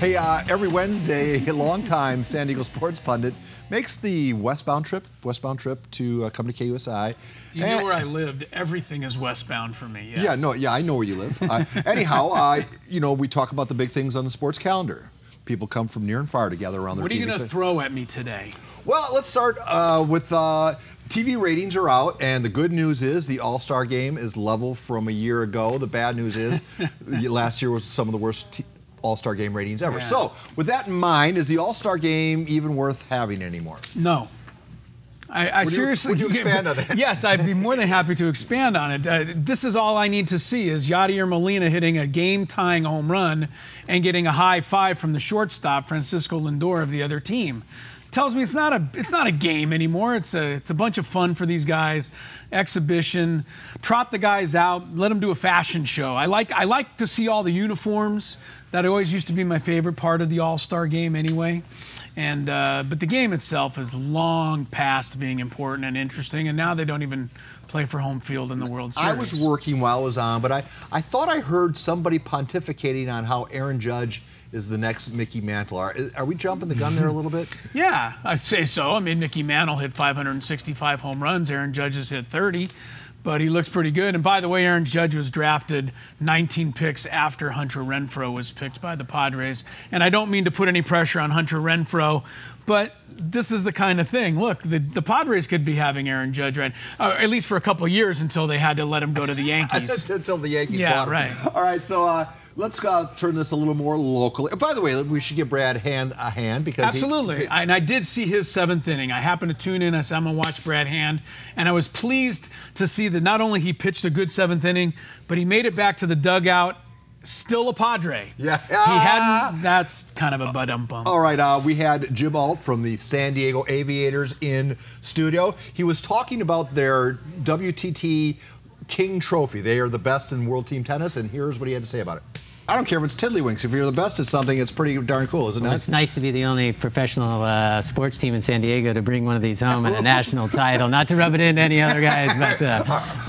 Hey, every Wednesday, a longtime San Diego sports pundit makes the westbound trip to come to KUSI. Do you know where I lived? Everything is westbound for me. Yes. Yeah, I know where you live. Anyhow, we talk about the big things on the sports calendar. People come from near and far to gather around their TV. What are you going to throw at me today? Well, let's start with TV ratings are out, and the good news is the All-Star Game is level from a year ago. The bad news is last year was some of the worst All-Star Game ratings ever. Yeah. So, with that in mind, is the All-Star Game even worth having anymore? No. I seriously... Would you expand on that? Yes, I'd be more than happy to expand on it. This is all I need to see is Yadier Molina hitting a game-tying home run and getting a high five from the shortstop, Francisco Lindor, of the other team. Tells me it's not a game anymore. It's a bunch of fun for these guys. Exhibition. Trot the guys out. Let them do a fashion show. I like to see all the uniforms. That always used to be my favorite part of the All-Star Game anyway. And but the game itself is long past being important and interesting, and now they don't even play for home field in the World Series. I was working while it was on, but I thought I heard somebody pontificating on how Aaron Judge is the next Mickey Mantle. Are we jumping the gun there a little bit? Yeah, I'd say so. I mean, Mickey Mantle hit 565 home runs. Aaron Judge has hit 30. But he looks pretty good. And by the way, Aaron Judge was drafted 19 picks after Hunter Renfroe was picked by the Padres. And I don't mean to put any pressure on Hunter Renfroe, but this is the kind of thing. Look, the Padres could be having Aaron Judge, right? At least for a couple of years until they had to let him go to the Yankees. Until the Yankees bought him. Yeah, right. All right, so let's turn this a little more locally. By the way, we should give Brad a hand because absolutely. And I did see his seventh inning. I happened to tune in. I said, I'm going to watch Brad Hand. And I was pleased to see that not only he pitched a good seventh inning, but he made it back to the dugout. Still a Padre. Yeah. He hadn't. That's kind of a bum. All right. We had Jim Alt from the San Diego Aviators in studio. He was talking about their WTT King Trophy. They are the best in World Team Tennis, and here's what he had to say about it. I don't care if it's tiddlywinks. If you're the best at something, it's pretty darn cool, isn't it? It's nice to be the only professional sports team in San Diego to bring one of these home and a national title. Not to rub it into any other guys,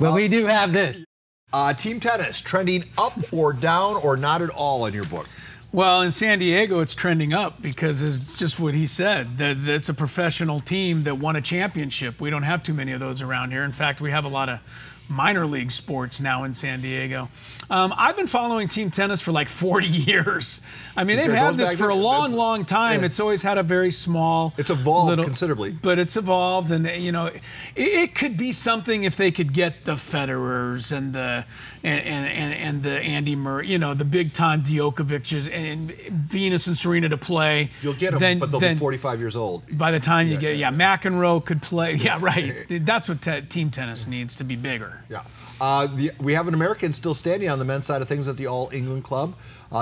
but we do have this. Team tennis, trending up or down or not at all in your book? Well, in San Diego, it's trending up because it's just what he said, that it's a professional team that won a championship. We don't have too many of those around here. In fact, we have a lot of minor league sports now in San Diego. I've been following team tennis for like 40 years. I mean, they've had this for a long time. Yeah. It's always had a very small... It's evolved considerably. But it's evolved, and, it could be something if they could get the Federers and the Andy Murray, the big-time Djokovic's and Venus and Serena to play. You'll get them, but they'll be 45 years old. By the time you get... McEnroe could play. Yeah, right. That's what team tennis needs to be bigger. Yeah. We have an American still standing on the men's side of things at the All England Club.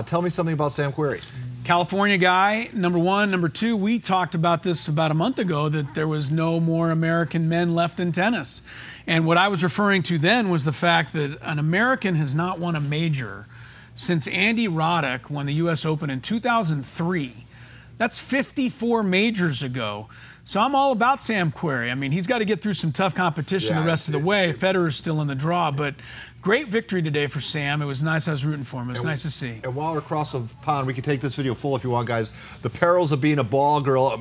Tell me something about Sam Querrey. California guy, number one. Number two, we talked about this about a month ago, that there was no more American men left in tennis. And what I was referring to then was the fact that an American has not won a major since Andy Roddick won the U.S. Open in 2003. That's 54 majors ago. So I'm all about Sam Querrey. I mean, he's got to get through some tough competition the rest of the way. Federer's still in the draw, but great victory today for Sam. It was nice. I was rooting for him. It was nice to see. And while we're across the pond, we can take this video full if you want, guys. The perils of being a ball girl.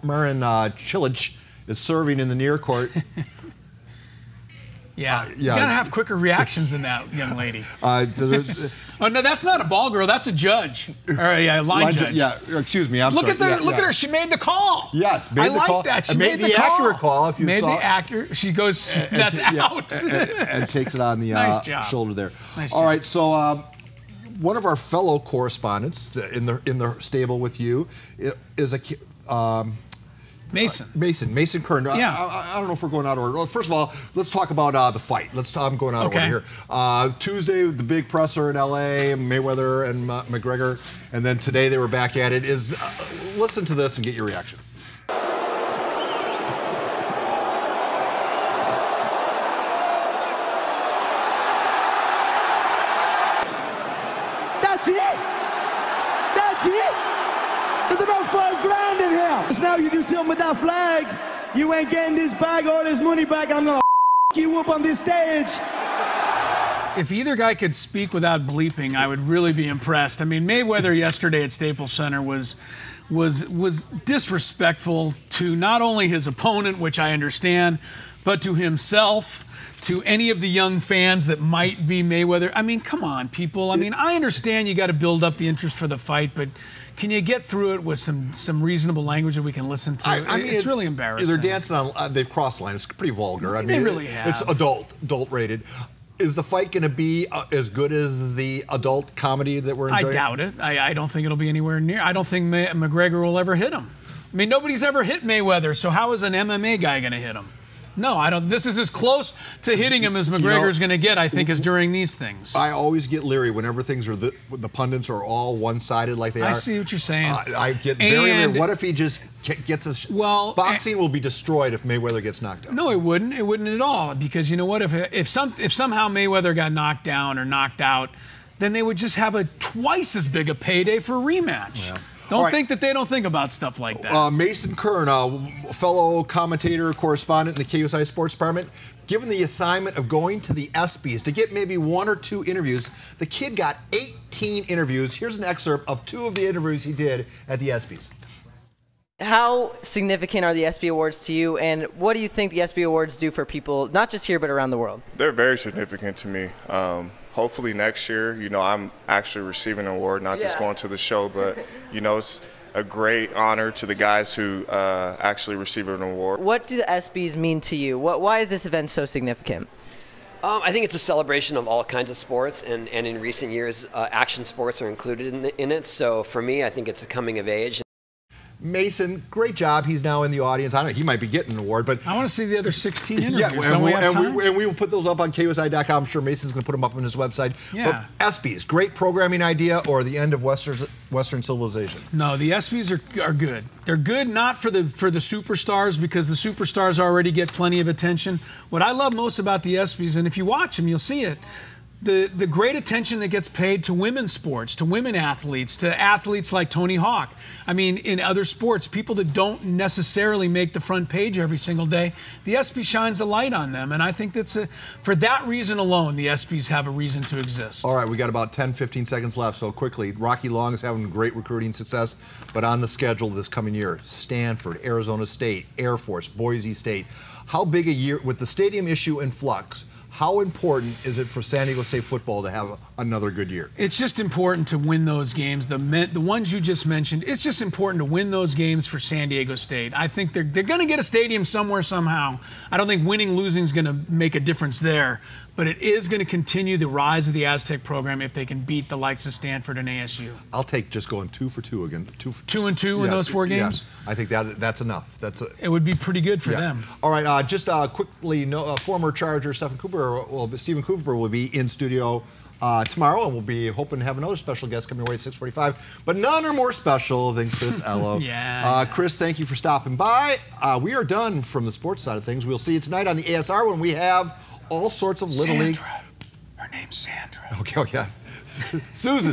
Marin Cilic is serving in the near court. Yeah, you gotta have quicker reactions than that, young lady. Oh no, that's not a ball girl. That's a judge. Or line judge. Yeah, excuse me. Look at her. She made the call. Yes, made the call. I like that. She made the accurate call. If you made saw the accurate. She goes. That's out. And takes it on the nice job. Shoulder there. Nice All job. right, so one of our fellow correspondents in the stable with you is a. Mason Kern. Yeah. I don't know if we're going out of order. Well, first of all, let's talk about the fight. I'm going out of order here. Tuesday, the big presser in L.A., Mayweather and McGregor, and then today they were back at it. Listen to this and get your reaction. That's it. That's it. There's about $5 grand in here. Because now you do something with that flag, you ain't getting this bag or this money back, and I'm gonna you up on this stage. If either guy could speak without bleeping, I would really be impressed. I mean, Mayweather yesterday at Staples Center was disrespectful to not only his opponent, which I understand, but to himself, to any of the young fans that might be Mayweather. I mean, come on, people. I mean, I understand you got to build up the interest for the fight, but can you get through it with some reasonable language that we can listen to? I mean, it's really embarrassing. They're dancing on. They've crossed the line. It's pretty vulgar. I mean, they really have. It's adult rated. Is the fight going to be as good as the adult comedy that we're enjoying? I doubt it. I don't think it'll be anywhere near. I don't think McGregor will ever hit him. I mean, nobody's ever hit Mayweather, so how is an MMA guy going to hit him? No, I don't. This is as close to hitting him as McGregor's going to get, I think, is during these things. I always get leery whenever things are the pundits are all one-sided like they are. I see what you're saying. I get very leery. What if he just gets a... boxing will be destroyed if Mayweather gets knocked out. No, it wouldn't. It wouldn't at all. Because you know what? If somehow Mayweather got knocked down or knocked out, then they would just have a twice as big a payday for a rematch. Yeah. Don't think that they don't think about stuff like that. Mason Kern, fellow commentator, correspondent in the KUSI Sports Department, given the assignment of going to the ESPYs to get maybe 1 or 2 interviews, the kid got 18 interviews. Here's an excerpt of 2 of the interviews he did at the ESPYs. How significant are the ESPY Awards to you, and what do you think the ESPY Awards do for people, not just here but around the world? They're very significant to me. Hopefully next year, I'm actually receiving an award, not just going to the show, but, it's a great honor to the guys who actually receive an award. What do the ESPYs mean to you? Why is this event so significant? I think it's a celebration of all kinds of sports, and in recent years, action sports are included in it. So for me, I think it's a coming of age. Mason, great job. He's now in the audience. I don't know, he might be getting an award, but I want to see the other 16 interviews. Yeah, and we will put those up on KUSI.com. I'm sure Mason's going to put them up on his website. Yeah. But ESPYs, great programming idea, or the end of Western civilization? No, the ESPYs are good. They're good not for the superstars, because the superstars already get plenty of attention. What I love most about the ESPYs, and if you watch them, you'll see it, the great attention that gets paid to women's sports, to women athletes, to athletes like Tony Hawk. I mean, in other sports, people that don't necessarily make the front page every single day, the ESPY shines a light on them. And I think for that reason alone, the ESPYs have a reason to exist. All right, we got about 10, 15 seconds left, so quickly. Rocky Long is having great recruiting success, but on the schedule this coming year, Stanford, Arizona State, Air Force, Boise State. How big a year, with the stadium issue in flux, how important is it for San Diego State football to have another good year? It's just important to win those games. The ones you just mentioned, it's just important to win those games for San Diego State. I think they're going to get a stadium somewhere, somehow. I don't think winning, losing is going to make a difference there. But it is going to continue the rise of the Aztec program if they can beat the likes of Stanford and ASU. I'll take just going 2 for 2 again. 2 and 2 in those 4 games? Yeah, I think that's enough. It would be pretty good for them. All right, just quickly, former Charger Stephen Cooper will be in studio tomorrow, and we'll be hoping to have another special guest coming away at 6:45. But none are more special than Chris Ello. Chris, thank you for stopping by. We are done from the sports side of things. We'll see you tonight on the ASR when we have all sorts of Little League. Her name's Sandra. Okay, Susan.